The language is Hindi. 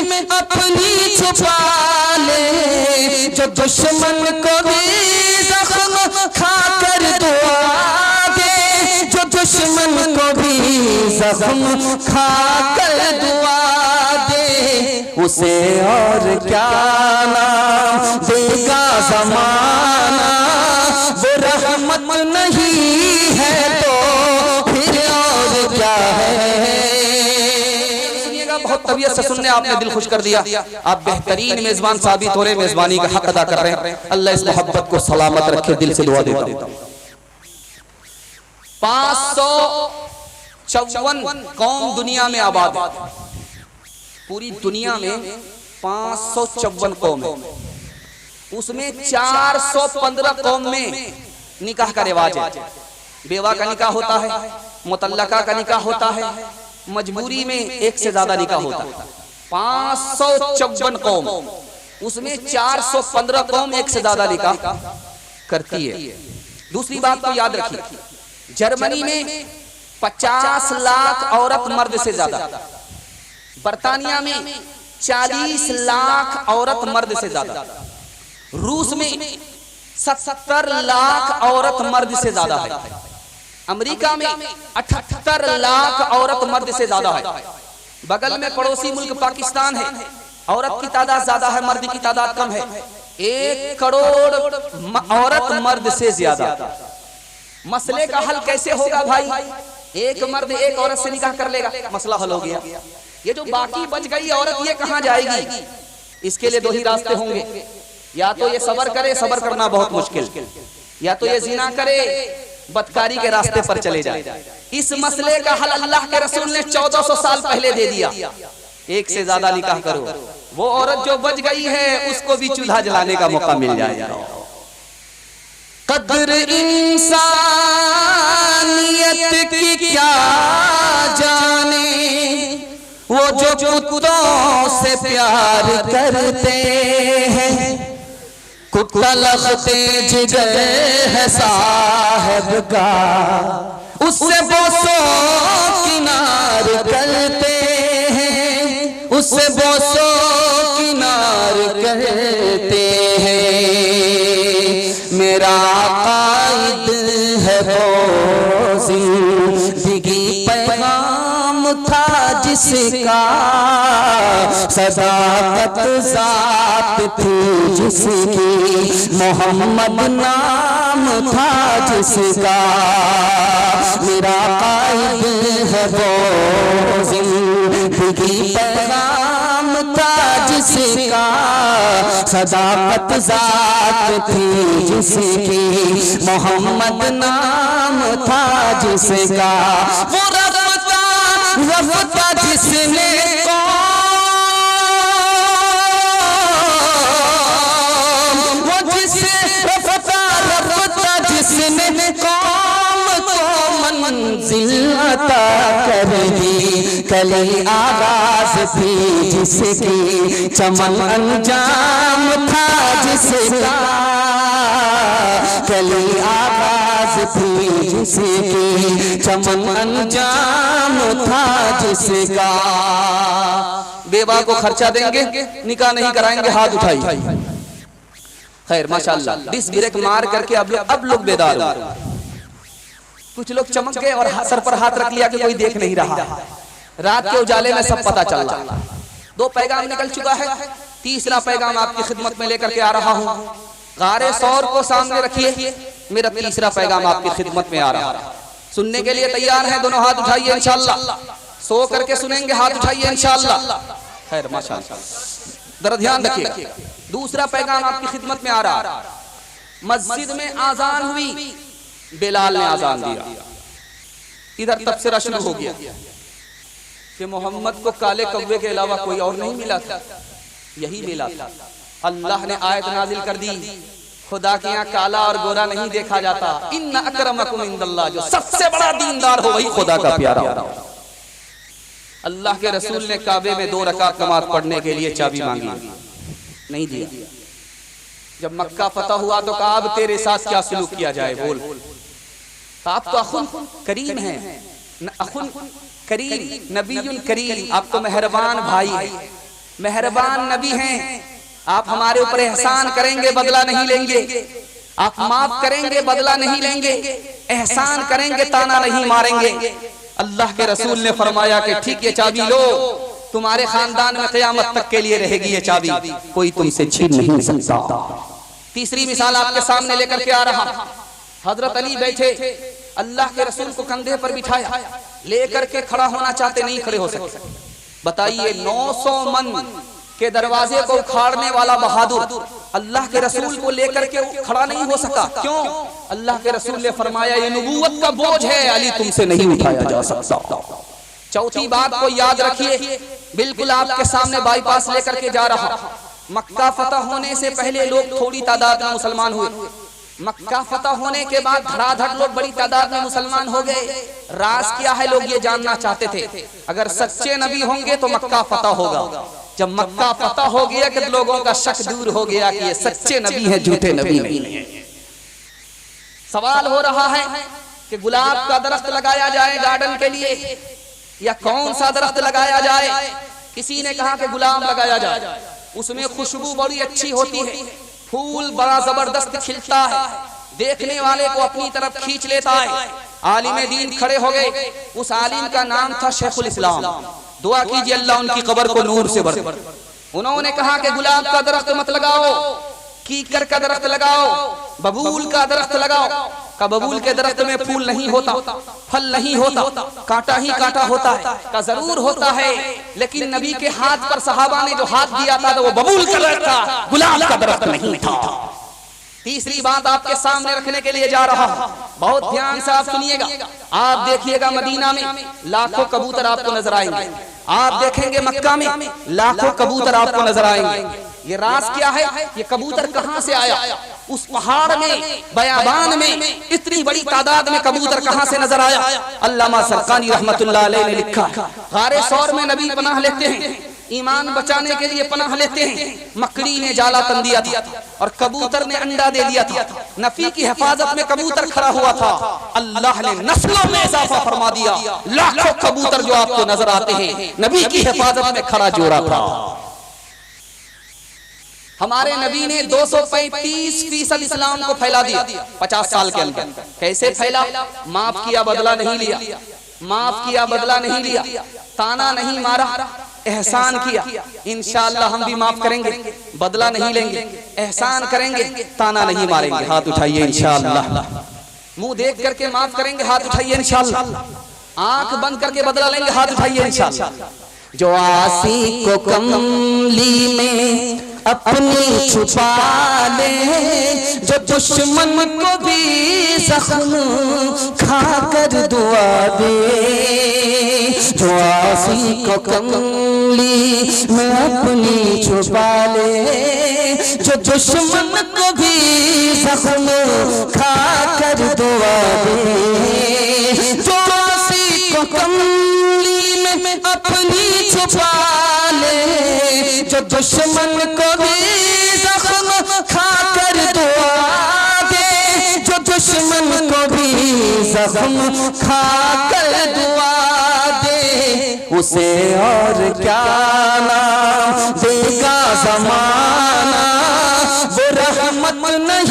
में अपनी छुपा ले, जो दुश्मन को भी जख्म खाकर दुआ दे, जो दुश्मन को भी जख्म खाकर दुआ दे, उसे और क्या नाम देगा ज़माना, वो रहमत नहीं है तो फिर और क्या है। सुनिएगा, बहुत तबीयत से सुनने आपने दिल खुश कर दिया। आप बेहतरीन मेजबान साबित हो रहे, मेजबानी का हक अदा कर रहे हैं। अल्लाह इस मोहब्बत को सलामत रखे, दिल से दुआ देता हूं। 554 कौम दुनिया में आबाद है, पूरी दुनिया में 554 कौम है, उसमें 415 कौम में निकाह का रिवाज है। बेवा का निकाह होता है, मुतल्लका का निकाह होता है, मजबूरी में एक से ज्यादा निकाह होता है। 554 कौम, उसमें 415 कौम एक से ज्यादा निकाह करती है। दूसरी बात को याद रखिए, जर्मनी में 50 लाख औरत मर्द से ज्यादा, बर्तानिया में 40 लाख औरत मर्द से ज्यादा, रूस में 70 लाख औरत मर्द से ज्यादा है, अमेरिका में 78 लाख औरत मर्द से ज्यादा है, बगल में पड़ोसी मुल्क पाकिस्तान है, औरत की तादाद ज्यादा है, मर्द की तादाद कम है। 1 करोड़ औरत मर्द से ज्यादा। मसले का हल कैसे होगा भाई? एक मर्द एक औरत से निकाह कर लेगा, मसला हल हो गया। ये जो बाकी बच गई औरत, ये कहां जाएगी? इसके लिए 2 ही रास्ते होंगे, या तो ये सबर करे, सबर करना बहुत मुश्किल, या तो ये जिना करे, बदकारी के रास्ते पर चले जाए। इस मसले का हल अल्लाह के रसूल ने 1400 साल पहले दे दिया। एक से ज्यादा निकाह करो, वो औरत जो बच गई है उसको भी चूल्हा जलाने का मौका मिल जाएगा। कद्र इंसानियत की क्या जाने वो जो कुत्तों से प्यार करते हैं, कुत्ता लखते जिगर है साहब का, उससे बोसो किनार करते हैं, उससे बोसो किनार करते हैं। मेरा कायद है वो जिंदगी पैगाम था जिसका, सदाकत ज़ात थी जिसकी, मोहम्मद नाम था जिसका। मेरा कायद है वो जिंदगी पैगाम था जिसका, सदाकत ज़ात थी जिसकी, मोहम्मद नाम था जिसका। वो रफ़्ता जिसने वो जिसे रफ़्ता जिसने कौम को मंजिल अता कर दी, कली आगाज़ थी जिसकी, चमन अंजाम था जिसका, कली आगाज़ थी जिसकी, चमन अंजाम था जिसका। बेवा को खर्चा देंगे, निकाह नहीं कराएंगे, हाथ उठाई। खैर माशाअल्लाह, डिस ब्रेक मार करके अब लोग बेदार हो। कुछ लोग चमक गए और सर पर हाथ रख लिया कि कोई देख नहीं रहा। रात के उजाले में सब पता चल रहा। 2 पैगाम निकल चुका है, 3रा पैगाम आपकी खिदमत में लेकर के आ रहा हूँ। गारे सौर को सामने रखिए, मेरा 3रा पैगाम आपकी खिदमत में आ रहा है। सुनने के लिए तैयार हैं? दोनों हाथ उठाइए इंशाअल्लाह। सो करके सुनेंगे, हाथ उठाइए इंशाअल्लाह। खैर माशाअल्लाह, जरा ध्यान रखिए। 2रा पैगाम आपकी खिदमत में आ रहा। मस्जिद में आजान हुई, बिलाल ने आजान दिया, इधर तबसरा शुरू हो गया कि मोहम्मद को काले कौवे के अलावा कोई और नहीं मिला था, यही मिला था। अल्लाह ने आयत नाजिल कर दी, खुदा के यहाँ काला और गोरा नहीं देखा जाता, इन्ना अक्रमकुम इंदल्लाह, जो सबसे बड़ा दीनदार हो वही खुदा का प्यारा हो। अल्लाह के रसूल ने काबे में 2 रकात नमाज पढ़ने के लिए चाबी मांगी, नहीं दिया। जब मक्का फतह हुआ तो कहा अब तेरे साथ क्या सलूक किया जाए, बोल। आप तो अखुन करीम हैं, अखुन करीम, नबीयुल करीम, आप तो मेहरबान भाई हैं, मेहरबान नबी हैं। आप हमारे ऊपर एहसान करेंगे, बदला नहीं लेंगे। आप माफ करेंगे, बदला नहीं लेंगे। एहसान करेंगे, ताना नहीं मारेंगे। अल्लाह के रसूल ने फरमाया कि ठीक, ये चाबी लो, तुम्हारे खानदान में क़यामत तक के लिए रहेगी ये चाबी, कोई तुमसे छीन नहीं सकता। तीसरी मिसाल आपके सामने लेकर के आ रहा। हजरत अली बैठे, अल्लाह के रसूल को कंधे पर बिठाया, लेकर के खड़ा होना चाहते, नहीं खड़े हो सकते। बताइए, 900 मन के दरवाजे को उखाड़ने वाला बहादुर अल्लाह के रसूल को लेकर के खड़ा नहीं हो सका। क्यों? अल्लाह के रसूल ने फरमाया, ये नबूवत का बोझ है, अली तुमसे नहीं उठाया जा सकता। चौथी बात को याद रखिए, बिल्कुल आपके सामने बाईपास लेकर के जा रहा। मक्का फतह होने से पहले लोग थोड़ी तादाद में मुसलमान हुए। मक्का फतह होने के बाद धड़ाधड़ लोग बड़ी तादाद में मुसलमान हो गए। राज क्या है, लोग ये जानना चाहते थे। अगर सच्चे नबी होंगे तो मक्का फतह होगा। जब मक्का फतह हो गया कि लोगों का शक दूर हो गया कि ये सच्चे नबी हैं, झूठे नबी नहीं है। सवाल हो रहा है कि गुलाब का दरख्त लगाया जाए गार्डन के लिए या कौन सा दरख्त लगाया जाए। किसी ने कहा कि गुलाब लगाया जाए, उसमें खुशबू बड़ी अच्छी होती है, फूल बड़ा जबरदस्त खिलता है, देखने वाले को अपनी तरफ खींच लेता है। आलिम दीन खड़े हो गए। उस आलिम का नाम था शेखुल इस्लाम। दुआ कीजिए अल्लाह उनकी कब्र को नूर से भर दे। उन्होंने कहा कि गुलाब का दरख्त मत लगाओ, कीकर का दरख्त लगाओ, बबूल का दरख्त लगाओ। का बबूल के दरख्त में फूल नहीं होता, फल नहीं होता, कांटा ही कांटा होता है। का जरूर होता है, लेकिन नबी के हाथ पर सहाबा ने जो हाथ दिया था तो वो बबूल का दरख्त था, गुलाब का दरख्त नहीं था। तीसरी बात आपके सामने रखने के लिए जा रहा, बहुत ध्यान से आप सुनिएगा। आप देखिएगा, मदीना में लाखों कबूतर आपको नजर आएंगे। आप देखेंगे मक्का में लाखों कबूतर आपको नजर आएंगे। ये राज क्या है? ये कबूतर कहां से आया? उस पहाड़ में, बयाबान में इतनी बड़ी तादाद में कबूतर कहां से नजर आया? अल्लामा सरकानी रहमतुल्लाह अलैह ने लिखा, गारे सौर में नबी पनाह लेते हैं, ईमान बचाने के लिए पनाह लेते हैं। मकड़ी ने जाला तन दिया था और कबूतर ने अंडा दे दिया था। नबी की हिफाजत में कबूतर खड़ा हुआ था। अल्लाह ने नस्लों में इजाफा फरमा दिया। लाखों कबूतर जो आपको नजर आते हैं, नबी की हिफाजत में खड़ा जोड़ा था। हमारे नबी ने 235% इस्लाम को फैला दिया 50 साल के अंदर। कैसे फैला? माफ किया, बदला नहीं लिया। माफ किया, बदला नहीं लिया। ताना नहीं मारा, एहसान किया। इंशाअल्लाह हम भी माफ करेंगे, बदला नहीं लेंगे, एहसान करेंगे, ताना नहीं मारेंगे। हाथ उठाइए इंशाअल्लाह। मुंह देख करके माफ करेंगे, हाथ उठाइए इंशाअल्लाह। आंख बंद करके बदला लेंगे, हाथ उठाइए इंशाअल्लाह। जो आसी को कमली में अपनी छुपा ले, जो दुश्मन को भी जख्म खाकर दुआ दे। जो आसी को कमली में अपनी छुपा ले, जो दुश्मन को भी जख्म खाकर दुआ दे। जो आसी को कमली में अपनी छुपा ले, जो दुश्मन को भी जख्म खाकर दुआ दे। जो दुश्मन को भी जख्म खाकर दुआ दे, उसे और क्या नाम देगा ज़माना। वो रहमत नहीं